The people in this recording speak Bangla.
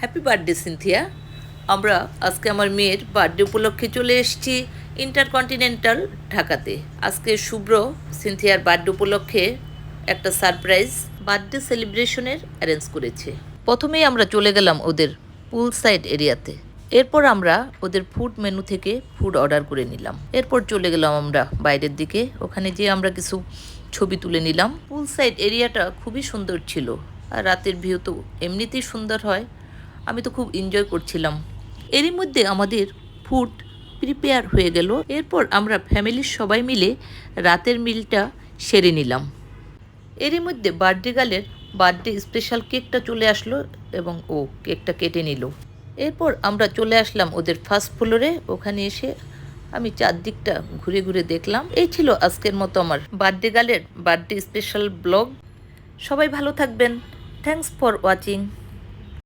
Happy birthday Cynthia. আমরা আজকে আমার মেয়ের বার্থডে উপলক্ষে চলে এসেছি ইন্টারকন্টিনেন্টাল ঢাকাতে। আজকে শুভ্র সিনথিয়ার বার্থডে উপলক্ষে একটা সারপ্রাইজ বার্থডে সেলিব্রেশনের অ্যারেঞ্জ করেছে। প্রথমেই আমরা চলে গেলাম ওদের পুল সাইড এরিয়াতে। এরপর আমরা ওদের ফুড মেনু থেকে ফুড অর্ডার করে নিলাম। এরপর চলে গেলাম আমরা বাইরের দিকে। ওখানে যেয়ে আমরা কিছু ছবি তুলে নিলাম। পুল সাইড এরিয়াটা খুবই সুন্দর ছিল, আর রাতের ভিউ তো এমনিতেই সুন্দর হয়। আমি তো খুব এনজয় করছিলাম। এরই মধ্যে আমাদের ফুড প্রিপেয়ার হয়ে গেল। এরপর আমরা ফ্যামিলির সবাই মিলে রাতের মিলটা সেরে নিলাম। এরই মধ্যে বার্থডে গার্লের বার্থডে স্পেশাল কেকটা চলে আসলো এবং ও কেকটা কেটে নিল। এরপর আমরা চলে আসলাম ওদের ফার্স্ট ফ্লোরে। ওখানে এসে আমি চারদিকটা ঘুরে ঘুরে দেখলাম। এই ছিল আজকের মতো আমার বার্থডে গার্লের বার্থডে স্পেশাল ব্লগ। সবাই ভালো থাকবেন। Thanks for watching.